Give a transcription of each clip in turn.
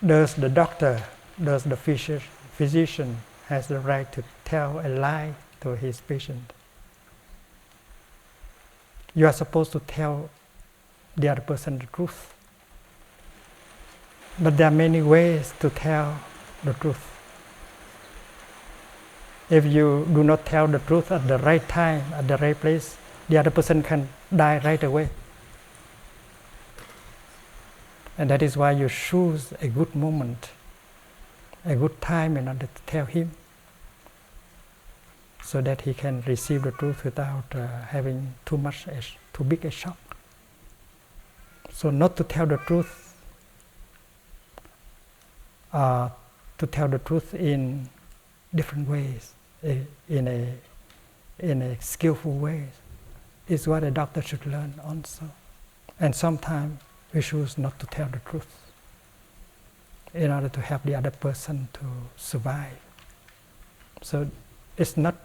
Does the doctor, does the physician has the right to tell a lie to his patient? You are supposed to tell the other person the truth. But there are many ways to tell the truth. If you do not tell the truth at the right time, at the right place, the other person can die right away. And that is why you choose a good moment, a good time in order to tell him, so that he can receive the truth without having too big a shock. So not to tell the truth, to tell the truth in different ways, in a skillful way, is what a doctor should learn also. And sometimes we choose not to tell the truth in order to help the other person to survive. So it's not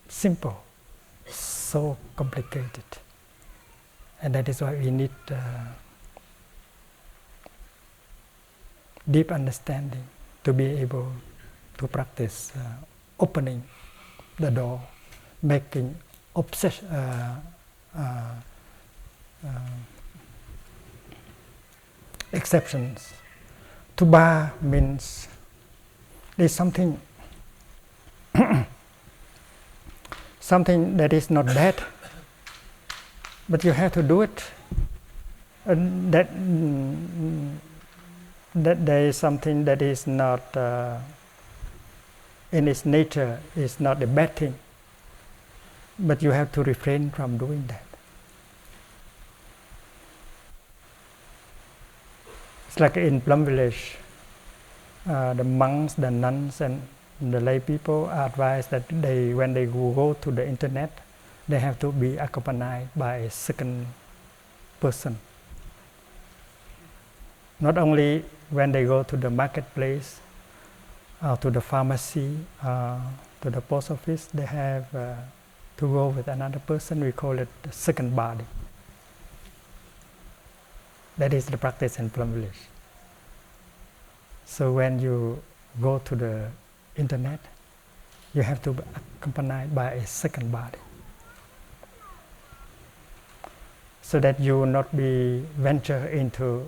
simple, so complicated. And that is why we need deep understanding to be able to practice opening the door, making exceptions. To bar means there's something something that is not bad, but you have to do it. And that there is something that is not in its nature is not a bad thing, but you have to refrain from doing that. It's like in Plum Village, the monks, the nuns, and the lay people are advised that when they go to the internet, they have to be accompanied by a second person. Not only when they go to the marketplace, to the pharmacy, to the post office, they have to go with another person. We call it the second body. That is the practice in Plum Village. So when you go to the internet, you have to be accompanied by a second body, so that you will not be venture into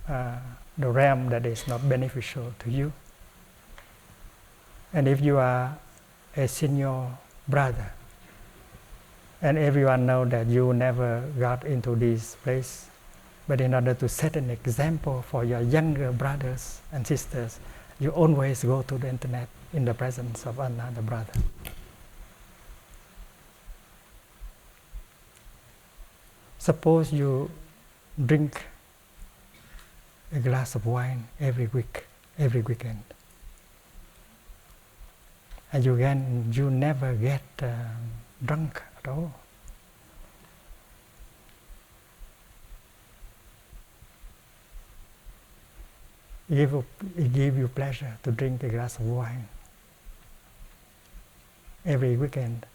the realm that is not beneficial to you. And if you are a senior brother, and everyone knows that you never got into this place, but in order to set an example for your younger brothers and sisters, you always go to the internet in the presence of another brother. Suppose you drink a glass of wine every weekend, and you never get drunk at all. It gives you pleasure to drink a glass of wine every weekend,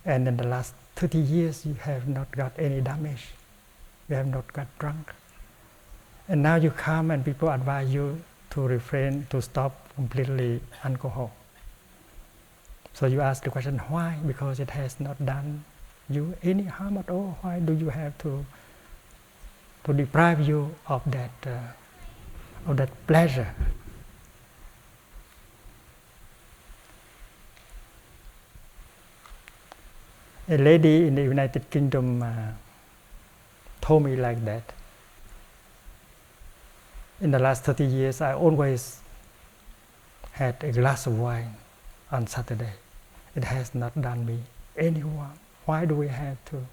and in the last 30 years you have not got any damage, you have not got drunk. And now you come and people advise you to refrain, to stop completely alcohol. So you ask the question, why? Because it has not done you any harm at all. Why do you have to deprive you of that pleasure? A lady in the United Kingdom told me like that. In the last 30 years, I always had a glass of wine on Saturday. It has not done me any harm. Why do we have to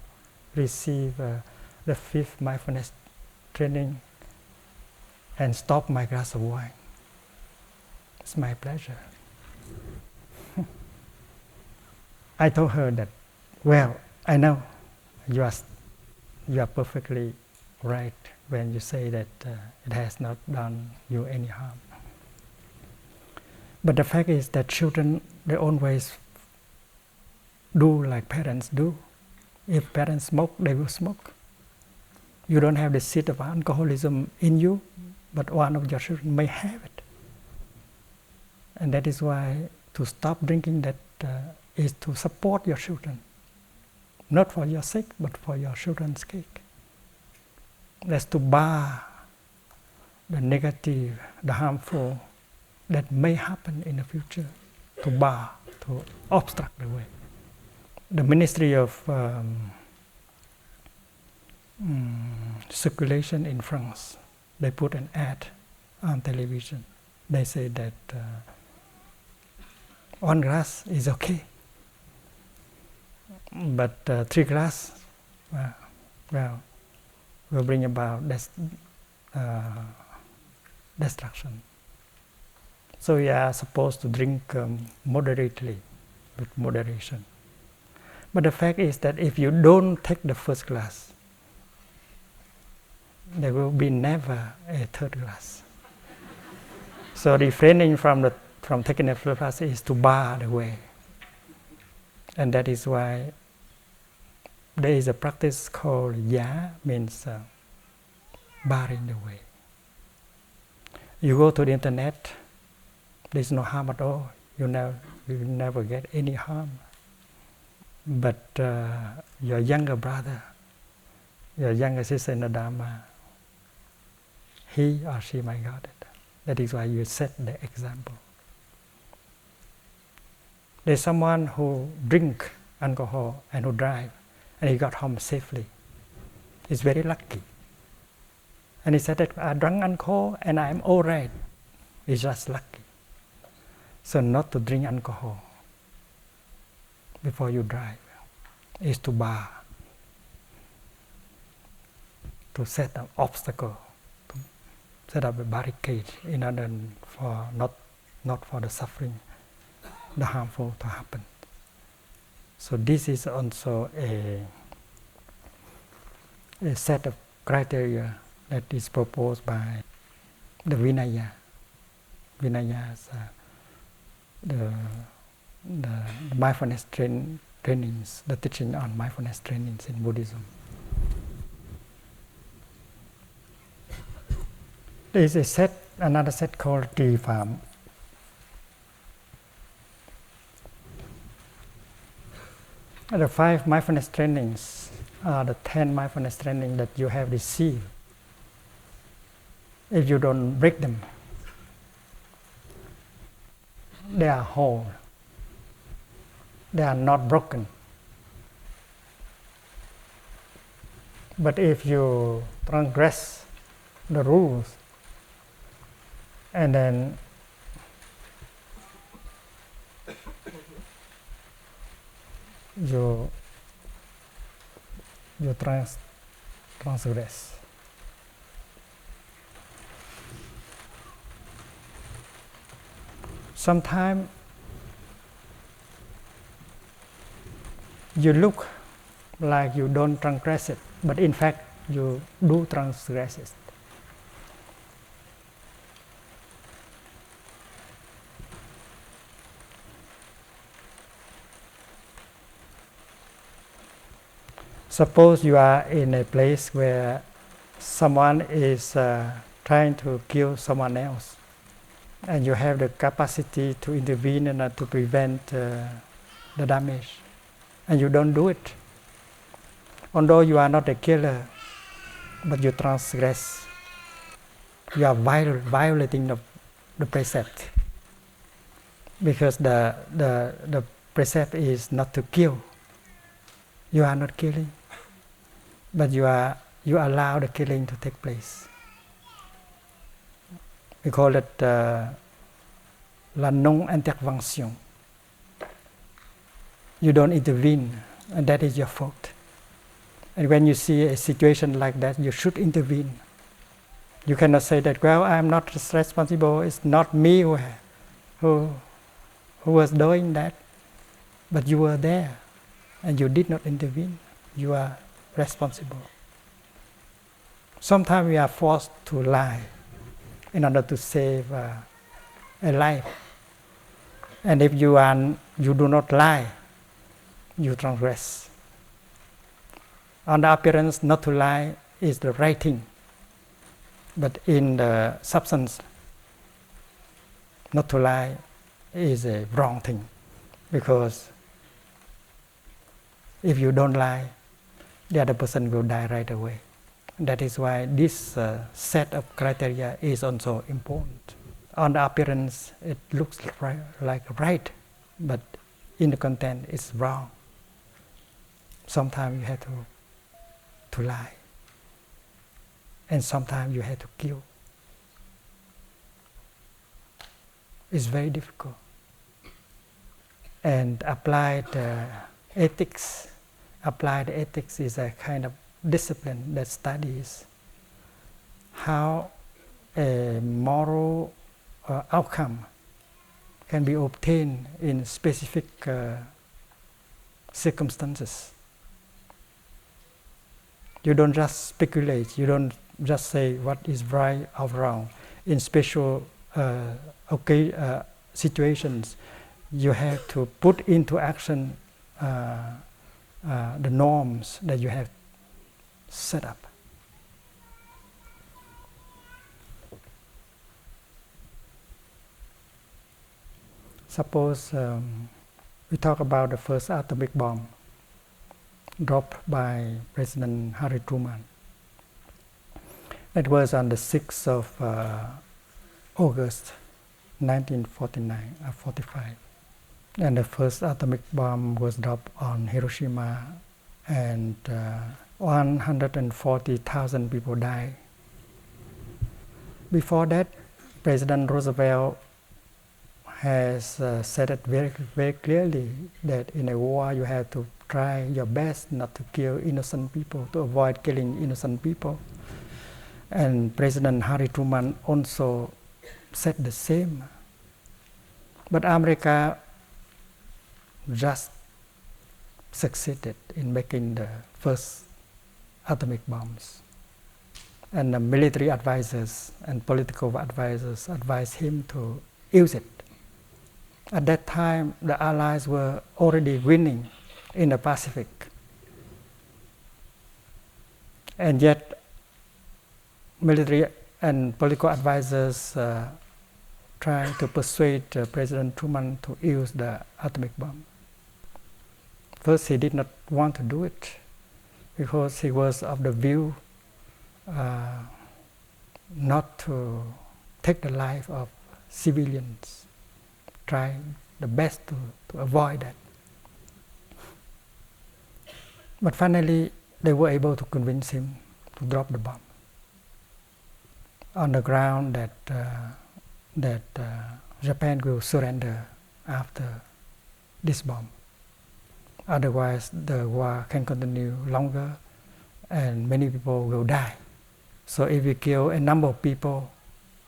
receive the 5th mindfulness training and stop my glass of wine? It's my pleasure. I told her that, well, I know you are perfectly right when you say that it has not done you any harm. But the fact is that children, they always do like parents do. If parents smoke, they will smoke. You don't have the seed of alcoholism in you, but one of your children may have it. And that is why to stop drinking that is to support your children. Not for your sake, but for your children's sake. That's to bar the negative, the harmful that may happen in the future, to bar, to obstruct the way. The Ministry of Circulation in France, they put an ad on television. They say that one glass is okay, but 3 glasses, will bring about destruction. So we are supposed to drink moderately, with moderation. But the fact is that if you don't take the first glass, there will be never a third glass. So refraining from taking the first glass is to bar the way. And that is why there is a practice called ya, means barring the way. You go to the internet, there is no harm at all. You never get any harm. But your younger brother, your younger sister in the Dharma, he or she might got it. That is why you set the example. There's someone who drink alcohol and who drive, and he got home safely. He's very lucky. And he said that I drank alcohol and I'm all right. He's just lucky. So not to drink alcohol before you drive is to bar, to set an obstacle, to set up a barricade in order for not for the suffering, the harmful to happen. So this is also a set of criteria that is proposed by the Vinaya. Vinaya is the mindfulness trainings, the teaching on mindfulness trainings in Buddhism. There is another set called Trì Phạm. The 5 mindfulness trainings are the 10 mindfulness trainings that you have received. If you don't break them, they are whole. They are not broken. But if you transgress the rules and then you transgress. Sometimes you look like you don't transgress it, but in fact you do transgress it. Suppose you are in a place where someone is trying to kill someone else, and you have the capacity to intervene and to prevent the damage, and you don't do it. Although you are not a killer, but you transgress. You are violating the precept, because the precept is not to kill. You are not killing, but you allow the killing to take place. We call it la non-intervention. You don't intervene, and that is your fault. And when you see a situation like that, you should intervene. You cannot say that, well, I'm not responsible, it's not me who was doing that, but you were there, and you did not intervene. You are responsible. Sometimes we are forced to lie in order to save a life. And if you do not lie, you transgress. On the appearance, not to lie is the right thing. But in the substance, not to lie is a wrong thing, because if you don't lie, the other person will die right away. That is why this set of criteria is also important. On the appearance, it looks like right, but in the content, it's wrong. Sometimes you have to lie, and sometimes you have to kill. It's very difficult. And applied ethics is a kind of discipline that studies how a moral outcome can be obtained in specific circumstances. You don't just speculate, you don't just say what is right or wrong. In special situations, you have to put into action the norms that you have set up. Suppose we talk about the first atomic bomb dropped by President Harry Truman. It was on the 6th of August 1945. And the first atomic bomb was dropped on Hiroshima, and 140,000 people died. Before that, President Roosevelt has said it very, very clearly that in a war you have to try your best not to kill innocent people, to avoid killing innocent people. And President Harry Truman also said the same. But America just succeeded in making the first atomic bombs. And the military advisors and political advisors advised him to use it. At that time, the Allies were already winning in the Pacific. And yet, military and political advisors trying to persuade President Truman to use the atomic bomb. First, he did not want to do it because he was of the view not to take the life of civilians, trying the best to avoid that. But finally, they were able to convince him to drop the bomb on the ground that Japan will surrender after this bomb. Otherwise, the war can continue longer and many people will die. So if we kill a number of people,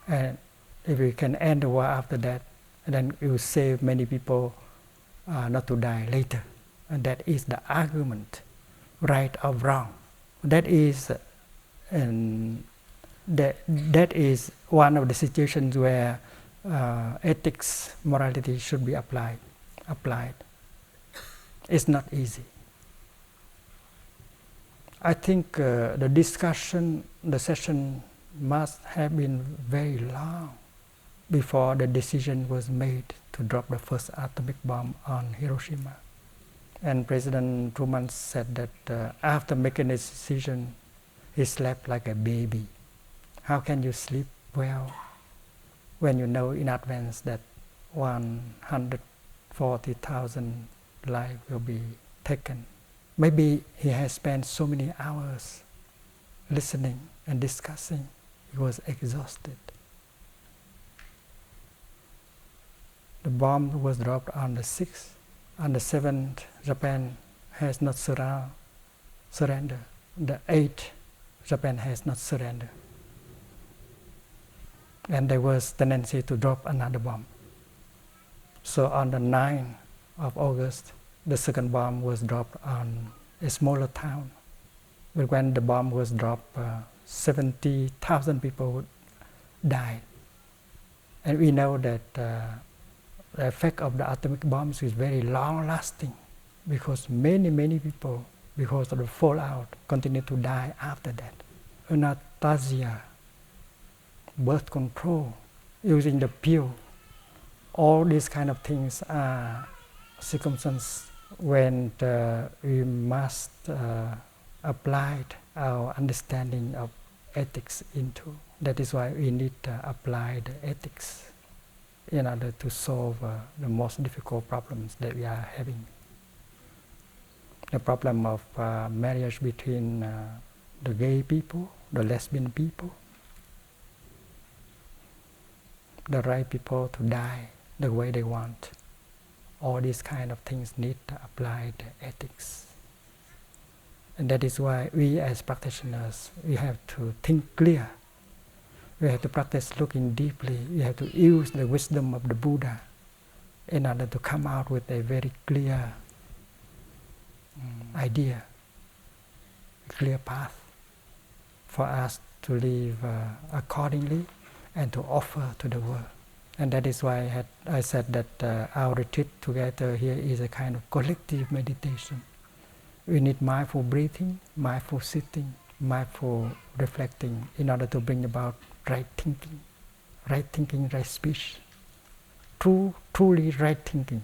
and if we can end the war after that, then it will save many people not to die later. And that is the argument, right or wrong. That is that is one of the situations where ethics, morality should be applied. It's not easy. I think the session must have been very long before the decision was made to drop the first atomic bomb on Hiroshima. And President Truman said that after making this decision, he slept like a baby. How can you sleep well when you know in advance that 140,000 lives will be taken? Maybe he has spent so many hours listening and discussing. He was exhausted. The bomb was dropped on the 6th. On the 7th, Japan has not surrendered. The 8th, Japan has not surrendered. And there was tendency to drop another bomb. So on the 9th of August, the second bomb was dropped on a smaller town. But when the bomb was dropped, 70,000 people died. And we know that the effect of the atomic bombs is very long-lasting, because many people, because of the fallout, continue to die after that. Anastasia birth control, using the pill. All these kind of things are circumstances when we must apply our understanding of ethics into. That is why we need to apply the ethics in order to solve the most difficult problems that we are having. The problem of marriage between the gay people, the lesbian people, the right people to die the way they want. All these kind of things need to apply the ethics. And that is why we as practitioners, we have to think clear. We have to practice looking deeply. We have to use the wisdom of the Buddha in order to come out with a very clear idea, a clear path for us to live accordingly and to offer to the world. And that is why I said that our retreat together here is a kind of collective meditation. We need mindful breathing, mindful sitting, mindful reflecting in order to bring about right thinking, right speech, truly right thinking.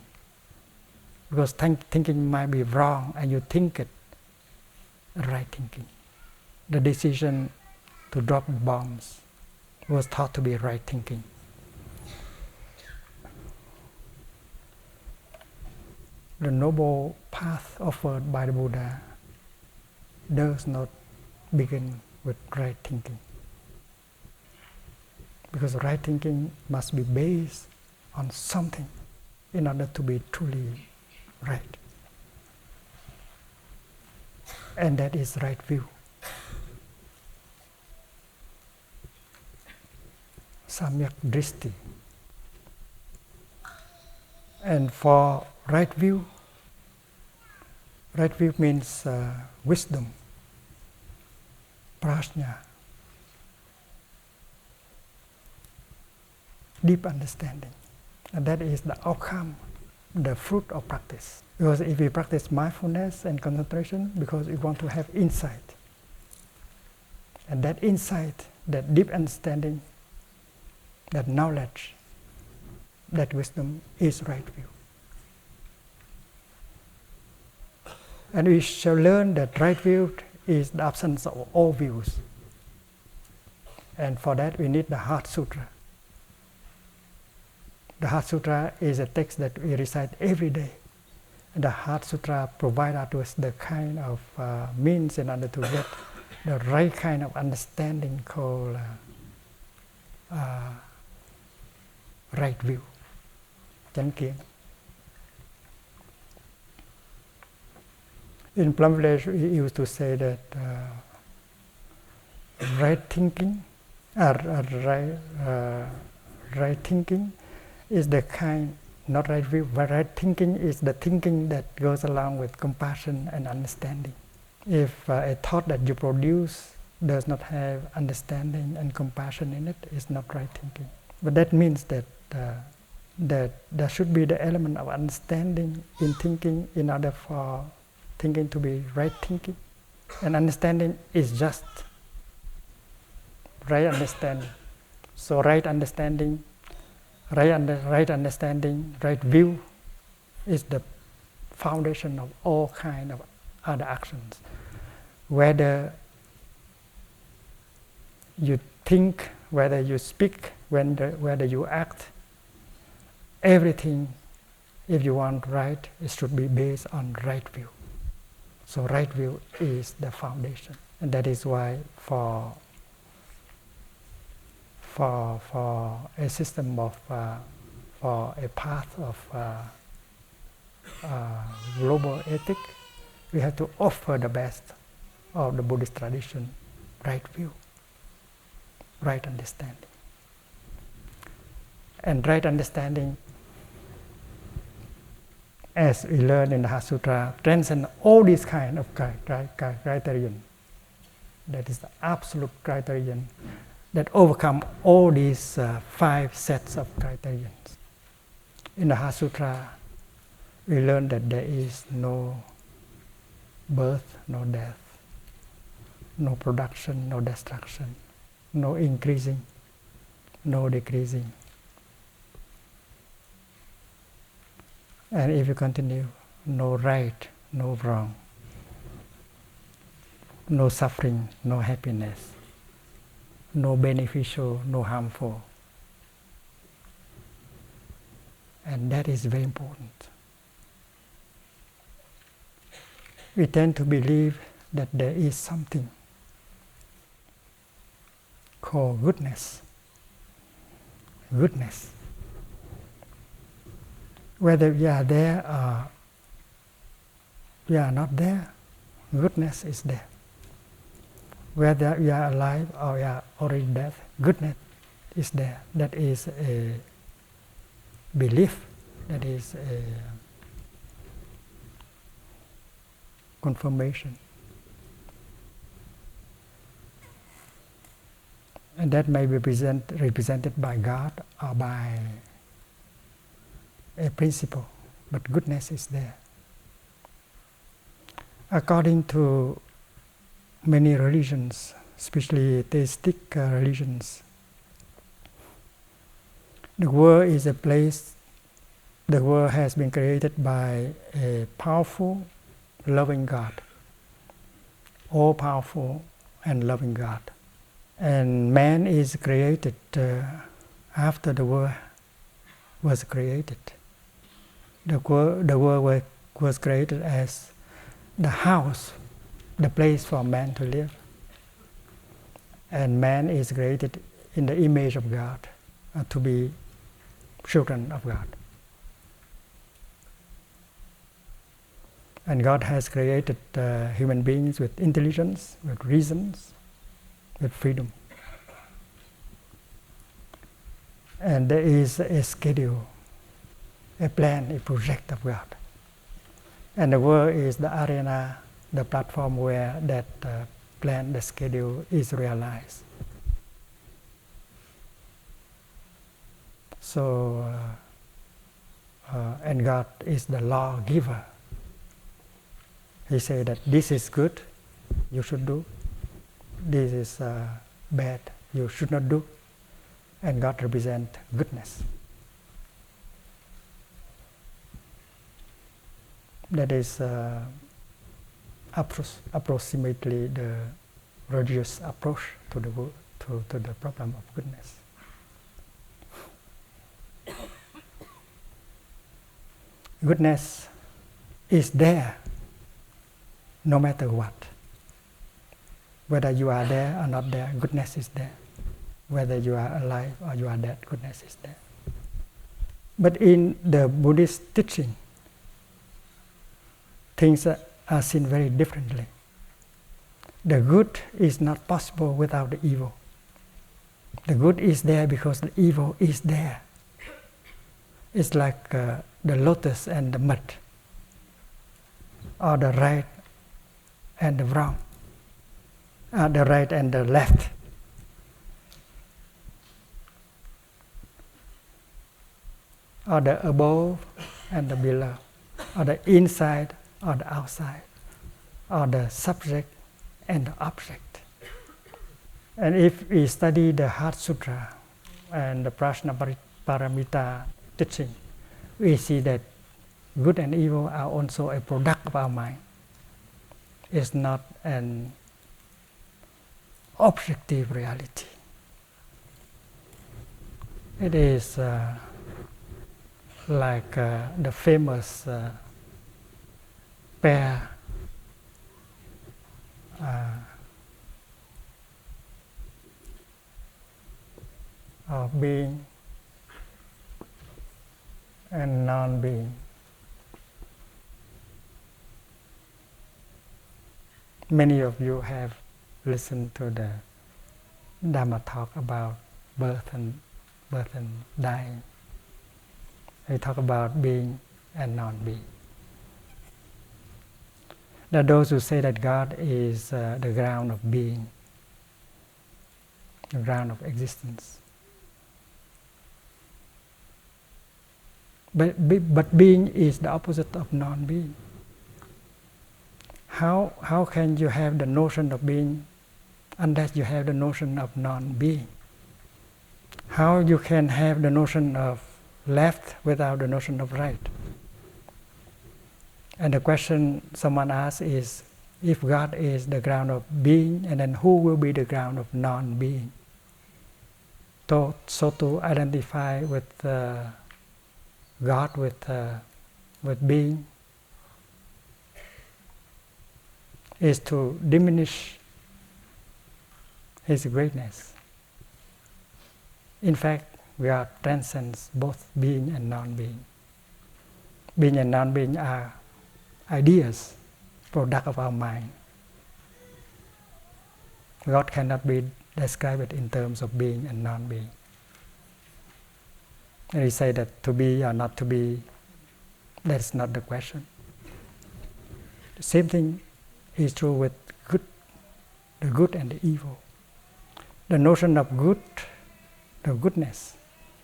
Because thinking might be wrong and you think it, right thinking. The decision to drop bombs was thought to be right thinking. The noble path offered by the Buddha does not begin with right thinking. Because right thinking must be based on something in order to be truly right. And that is right view. Samyak drishti. And for right view means wisdom, prajna, deep understanding. And that is the outcome, the fruit of practice. Because if we practice mindfulness and concentration, because we want to have insight. And that insight, that deep understanding, that knowledge, that wisdom is right view. And we shall learn that right view is the absence of all views. And for that we need the Heart Sutra. The Heart Sutra is a text that we recite every day. And the Heart Sutra provides us the kind of means in order to get the right kind of understanding called right view, chánh kiến. In Plum Village, we used to say that right thinking is the kind, not right view, but right thinking is the thinking that goes along with compassion and understanding. If a thought that you produce does not have understanding and compassion in it, it's not right thinking. But that means that there should be the element of understanding in thinking in order for thinking to be right thinking. And understanding is just right understanding. So right understanding, right view is the foundation of all kind of other actions. Whether you think, whether you speak, whether you act, everything, if you want right, it should be based on right view. So right view is the foundation. And that is why for a system of, for a path of global ethic, we have to offer the best of the Buddhist tradition, right view, right understanding. And right understanding, as we learn in the Heart Sutra, transcends all these kind of criterion. That is the absolute criterion that overcome all these 5 sets of criterions. In the Heart Sutra, we learn that there is no birth, no death, no production, no destruction, no increasing, no decreasing. And if you continue, no right, no wrong, no suffering, no happiness, no beneficial, no harmful. And that is very important. We tend to believe that there is something called goodness. Goodness. Whether we are there or we are not there, goodness is there. Whether we are alive or we are already dead, goodness is there. That is a belief, that is a confirmation. And that may be represented by God or by a principle, but goodness is there. According to many religions, especially theistic religions, the world is a place, the world has been created by a powerful, loving God, all-powerful and loving God. And man is created after the world was created. The world was created as the house, the place for man to live. And man is created in the image of God, to be children of God. And God has created human beings with intelligence, with reasons, with freedom. And there is a schedule, a plan, a project of God. And the world is the arena, the platform where that plan, the schedule is realized. So, and God is the lawgiver. He said that this is good, you should do. This is bad, you should not do. And God represents goodness. That is approximately the religious approach to the problem of goodness. Goodness is there no matter what. Whether you are there or not there, goodness is there. Whether you are alive or you are dead, goodness is there. But in the Buddhist teaching, things are seen very differently. The good is not possible without the evil. The good is there because the evil is there. It's like the lotus and the mud, or the right and the wrong, the right and the left. Or the above and the below, or the inside or the outside, or the subject and the object. And if we study the Heart Sutra and the Prajnaparamita teaching, we see that good and evil are also a product of our mind. It's not an objective reality. It is like the famous pair of being and non-being. Many of you have listened to the Dharma talk about birth and dying. They talk about being and non-being. There are those who say that God is the ground of being, the ground of existence. But being is the opposite of non-being. How can you have the notion of being unless you have the notion of non-being? How you can have the notion of left without the notion of right? And the question someone asks is, if God is the ground of being, and then who will be the ground of non-being? So to identify with God, with being, is to diminish His greatness. In fact, God transcends both being and non-being. Being and non-being are ideas, product of our mind. God cannot be described in terms of being and non-being. And we say that to be or not to be, that's not the question. The same thing is true with good, the good and the evil. The notion of good, the goodness,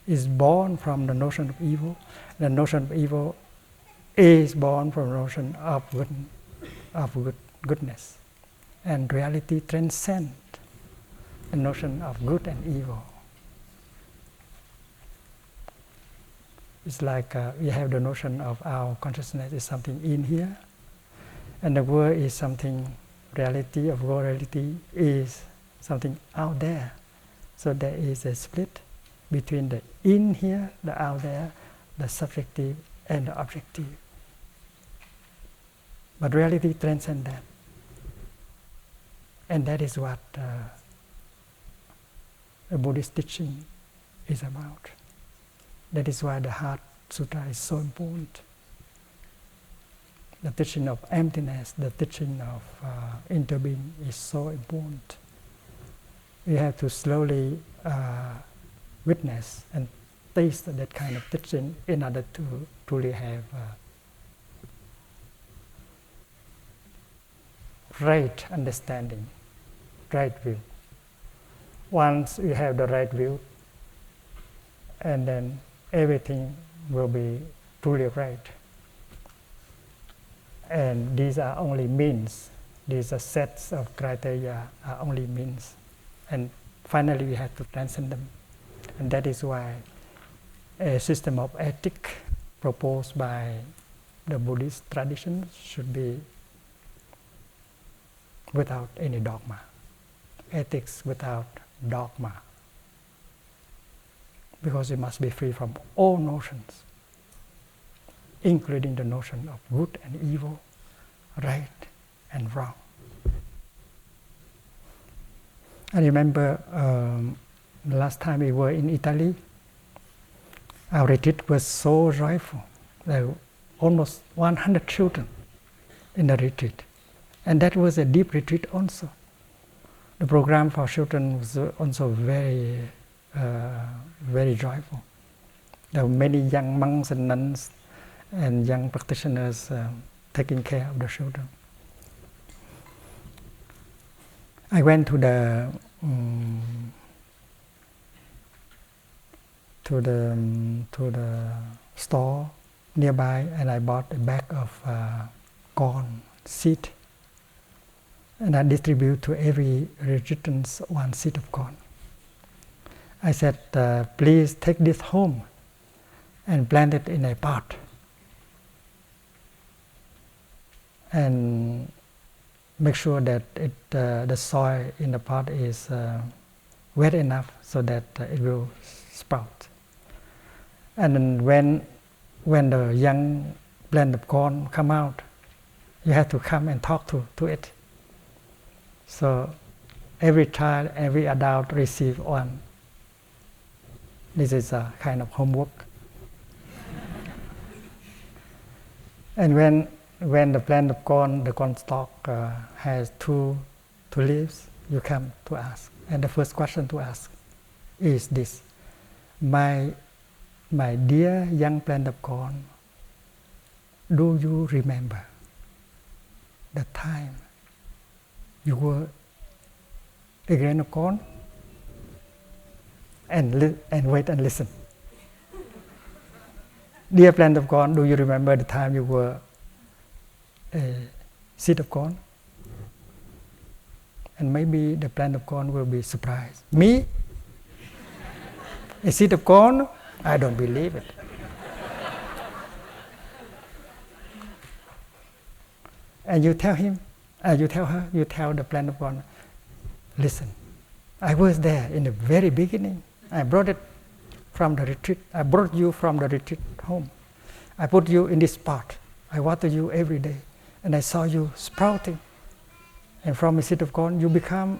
is born from the notion of evil. The notion of evil is born from the notion of goodness. And reality transcends the notion of good and evil. It's like we have the notion of our consciousness is something in here, and the world is something, reality of raw reality is something out there. So there is a split between the in here, the out there, the subjective and the objective. But reality transcends that. And that is what a Buddhist teaching is about. That is why the Heart Sutra is so important. The teaching of emptiness, the teaching of interbeing is so important. We have to slowly witness and taste that kind of teaching in order to truly have right understanding, right view. Once you have the right view, and then everything will be truly right. And these are only means. These are sets of criteria, are only means. And finally we have to transcend them. And that is why a system of ethics proposed by the Buddhist tradition should be without any dogma. Ethics without dogma. Because it must be free from all notions, including the notion of good and evil, right and wrong. I remember the last time we were in Italy, our retreat was so joyful. There were almost 100 children in the retreat. And that was a deep retreat also. The program for children was also very, very joyful. There were many young monks and nuns and young practitioners taking care of the children. I went to the store nearby, and I bought a bag of corn seed, and I distribute to every retreatant one seed of corn. I said, please take this home and plant it in a pot, and make sure that the soil in the pot is wet enough so that it will sprout. And then when the young plant of corn come out, you have to come and talk to it. So every child, every adult receive one. This is a kind of homework. And when the plant of corn, the corn stalk has two leaves, you come to ask. And the first question to ask is this: my dear young plant of corn, do you remember the time you were a grain of corn? And wait and listen. Dear plant of corn, do you remember the time you were a seed of corn? And maybe the plant of corn will be surprised. Me? A seed of corn? I don't believe it. And you tell him, you tell her, you tell the plant of corn, listen, I was there in the very beginning. I brought it from the retreat. I brought you from the retreat home. I put you in this pot. I water you every day. And I saw you sprouting. And from a seed of corn, you become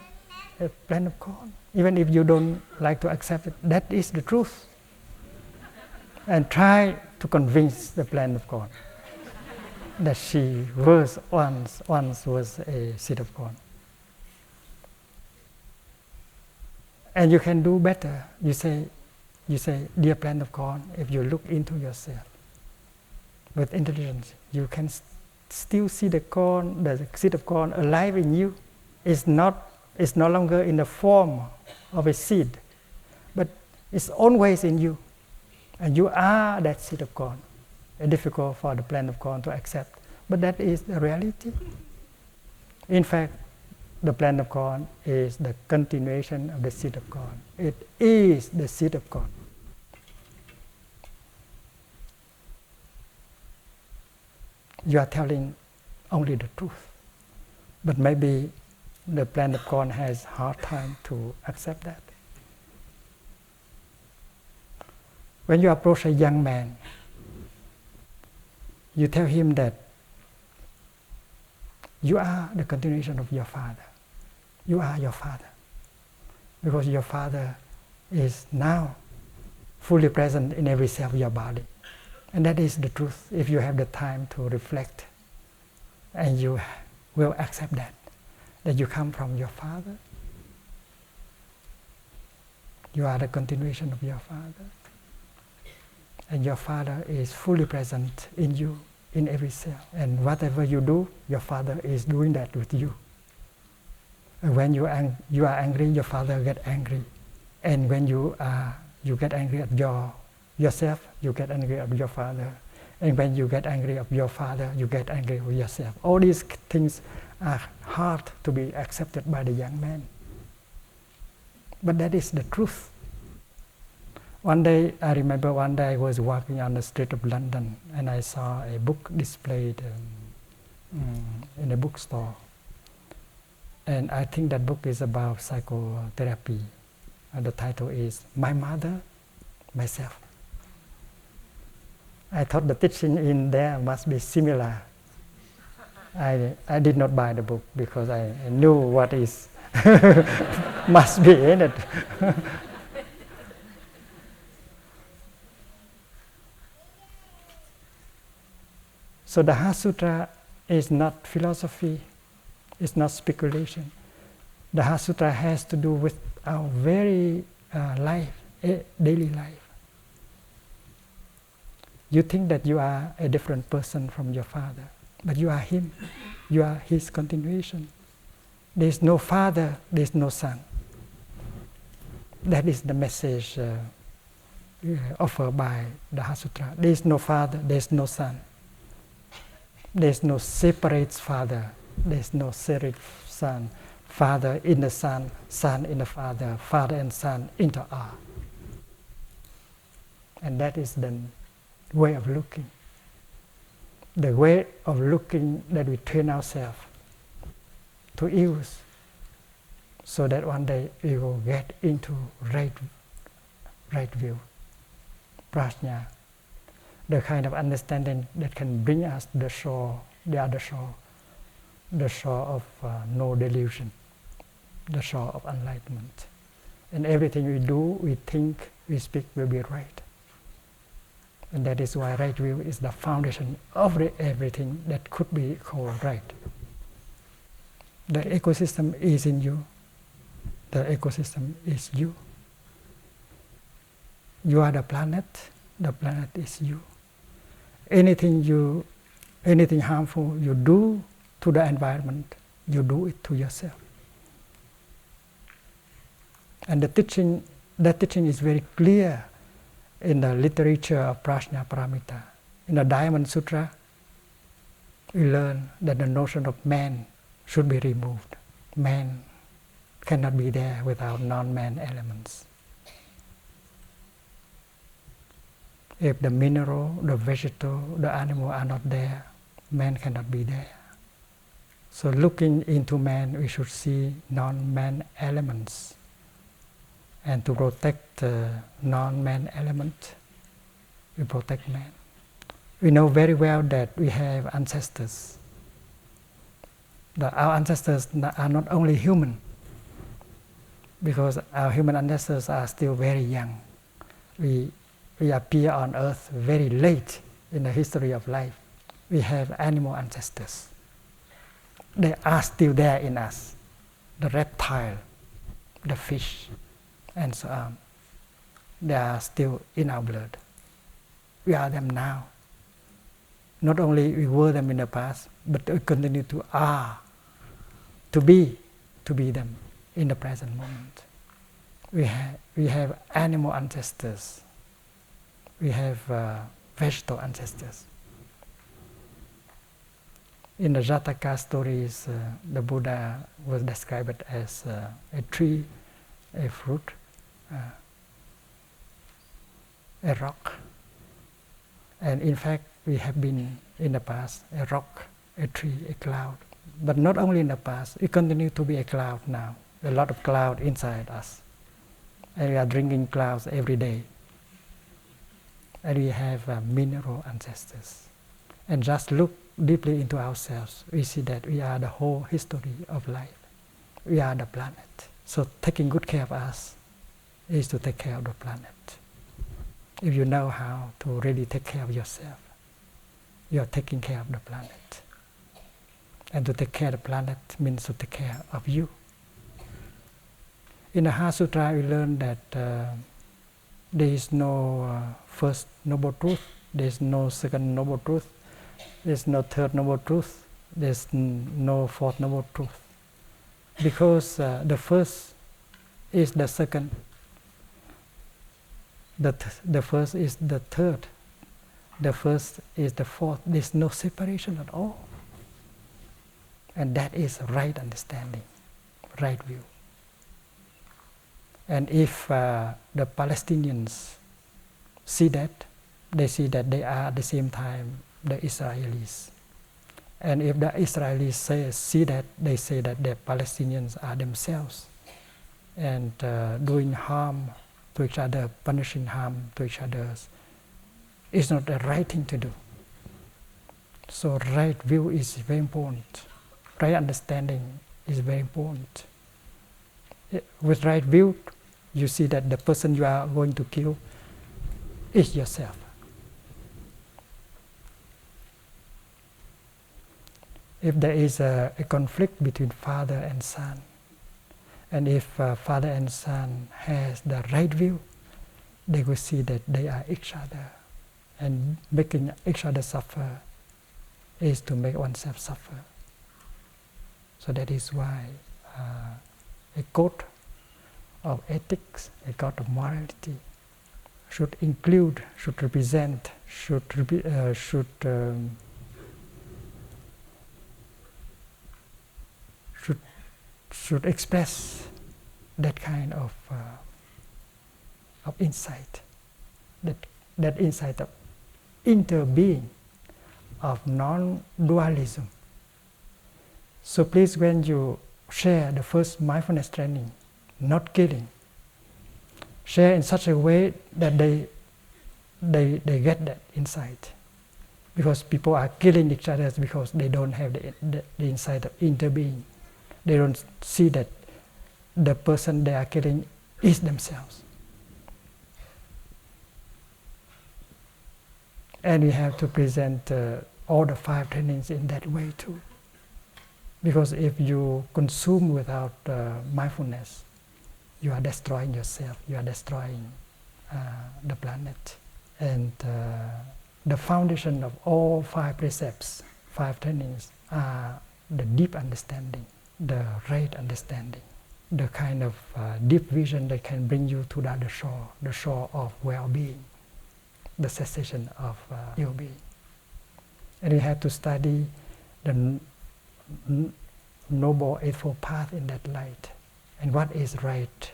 a plant of corn. Even if you don't like to accept it, that is the truth. And try to convince the plant of corn that she was once was a seed of corn. And you can do better. You say, dear plant of corn, if you look into yourself with intelligence, you can still see the corn, the seed of corn alive in you. It's no longer in the form of a seed, but it's always in you. And you are that seed of corn. It's difficult for the plant of corn to accept, but that is the reality. In fact, the plant of corn is the continuation of the seed of corn. It is the seed of corn. You are telling only the truth, but maybe the plant of corn has a hard time to accept that. When you approach a young man, you tell him that you are the continuation of your father. You are your father, because your father is now fully present in every cell of your body. And that is the truth. If you have the time to reflect, and you will accept that you come from your father. You are the continuation of your father. And your father is fully present in you, in every cell. And whatever you do, your father is doing that with you. And when you are angry, your father gets angry. And when you get angry at yourself, you get angry at your father. And when you get angry at your father, you get angry with yourself. All these things are hard to be accepted by the young man. But that is the truth. I remember one day I was walking on the street of London, and I saw a book displayed in a bookstore. And I think that book is about psychotherapy. And the title is My Mother, Myself. I thought the teaching in there must be similar. I did not buy the book because I knew what is must be in it. So the Heart Sutra is not philosophy, it's not speculation. The Heart Sutra has to do with our very life, daily life. You think that you are a different person from your father, but you are him. You are his continuation. There is no father, there is no son. That is the message offered by the Heart Sutra. There is no father, there is no son. There is no separate father, there is no separate son. Father in the son, son in the father, father and son inter are. And that is the way of looking. The way of looking that we train ourselves to use, so that one day we will get into right view, prajna, the kind of understanding that can bring us to the shore, the other shore, the shore of no delusion, the shore of enlightenment. And everything we do, we think, we speak will be right. And that is why right view is the foundation of everything that could be called right. The ecosystem is in you. The ecosystem is you. You are the planet is you. Anything harmful you do to the environment, you do it to yourself. And that teaching is very clear in the literature of Prajna Paramita. In the Diamond Sutra, we learn that the notion of man should be removed. Man cannot be there without non-man elements. If the mineral, the vegetable, the animal are not there, man cannot be there. So looking into man, we should see non-man elements. And to protect the non-man element, we protect man. We know very well that we have ancestors. Our ancestors are not only human, because our human ancestors are still very young. We appear on earth very late in the history of life. We have animal ancestors. They are still there in us. The reptile, the fish, and so on. They are still in our blood. We are them now. Not only we were them in the past, but we continue to be them in the present moment. We have animal ancestors. We have vegetable ancestors. In the Jataka stories, the Buddha was described as a tree, a fruit, a rock. And in fact, we have been in the past a rock, a tree, a cloud. But not only in the past, we continue to be a cloud now. A lot of cloud inside us. And we are drinking clouds every day. And we have mineral ancestors. And just look deeply into ourselves, we see that we are the whole history of life. We are the planet. So taking good care of us is to take care of the planet. If you know how to really take care of yourself, you are taking care of the planet. And to take care of the planet means to take care of you. In the Heart Sutra, we learn that there is no first noble truth, there is no second noble truth, there is no third noble truth, there is no fourth noble truth. Because the first is the second, the first is the third, the first is the fourth. There is no separation at all. And that is right understanding, right view. And if the Palestinians see that, they see that they are at the same time the Israelis. And if the Israelis see that, they say that the Palestinians are themselves and doing harm to each other, punishing harm to each other is not the right thing to do. So right view is very important. Right understanding is very important. With right view, you see that the person you are going to kill is yourself. If there is a conflict between father and son, and if father and son has the right view, they will see that they are each other, and making each other suffer is to make oneself suffer. So that is why a code of ethics, a code of morality should include, should represent, should express that kind of insight, that insight of interbeing, of non-dualism. So please, when you share the first mindfulness training, not killing, share in such a way that they get that insight. Because people are killing each other because they don't have the insight of interbeing. They don't see that the person they are killing is themselves. And we have to present all the 5 trainings in that way too. Because if you consume without mindfulness, you are destroying yourself, you are destroying the planet. And the foundation of all 5 precepts, 5 trainings, are the deep understanding, the right understanding, the kind of deep vision that can bring you to the shore of well-being, the cessation of ill-being. And you have to study the Noble Eightfold Path in that light. And what is right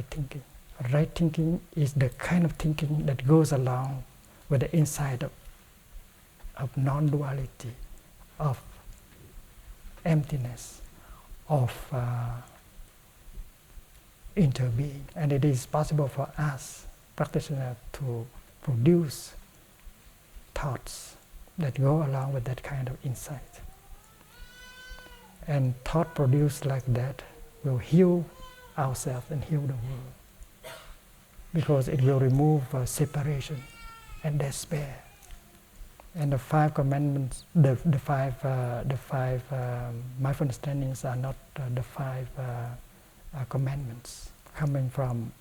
thinking, Right thinking is the kind of thinking that goes along with the insight of non-duality, of emptiness, of interbeing. And it is possible for us, practitioners, to produce thoughts that go along with that kind of insight. And thought produced like that will heal ourselves and heal the world, because it will remove separation and despair. And the 5 commandments, the five mindful understandings are not the 5 commandments coming from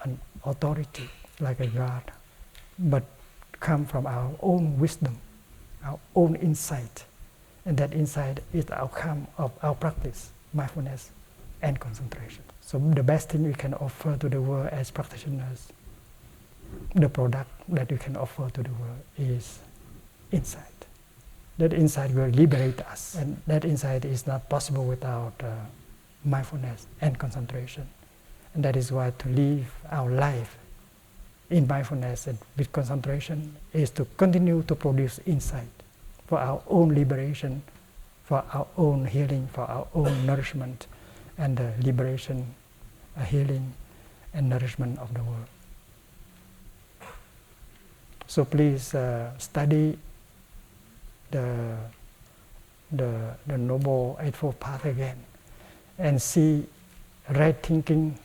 an authority like a God, but come from our own wisdom, our own insight. And that insight is the outcome of our practice, mindfulness and concentration. So the best thing we can offer to the world as practitioners, the product that we can offer to the world is insight. That insight will liberate us, and that insight is not possible without mindfulness and concentration. And that is why to live our life in mindfulness and with concentration is to continue to produce insight for our own liberation, for our own healing, for our own nourishment, and the liberation, healing, and nourishment of the world. So please study the Noble Eightfold Path again, and see right thinking,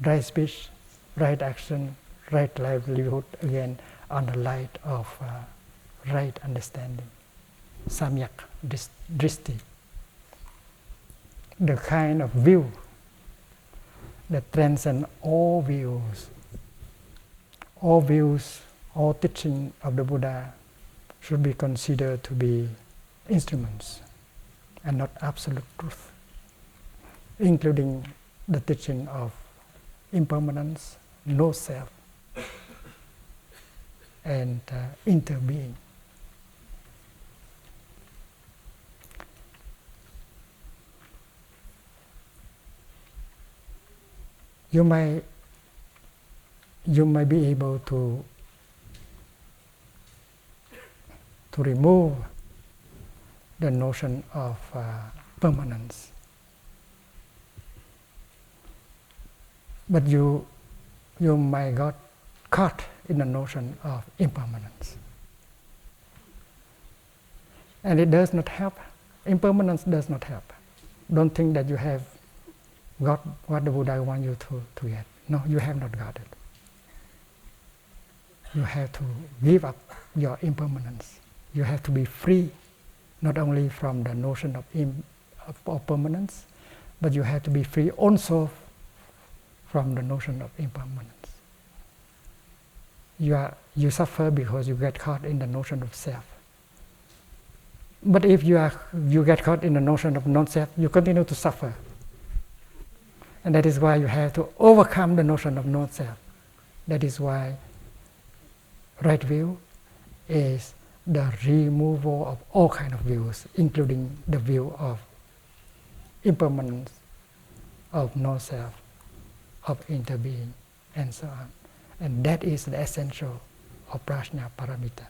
right speech, right action, right livelihood again on the light of right understanding, samyak dristi, the kind of view that transcends all views. All views, all teaching of the Buddha should be considered to be instruments and not absolute truth, including the teaching of impermanence, no self, and interbeing. You might be able to remove the notion of permanence, but you might got caught in the notion of impermanence, and it does not help. Impermanence does not help. Don't think that you have got what the Buddha wants you to get. No, you have not got it. You have to give up your impermanence. You have to be free, not only from the notion of permanence, but you have to be free also from the notion of impermanence. You suffer because you get caught in the notion of self. But if you get caught in the notion of non-self, you continue to suffer. And that is why you have to overcome the notion of non-self. That is why right view is the removal of all kinds of views, including the view of impermanence, of non-self, of interbeing, and so on. And that is the essential of prajna paramita.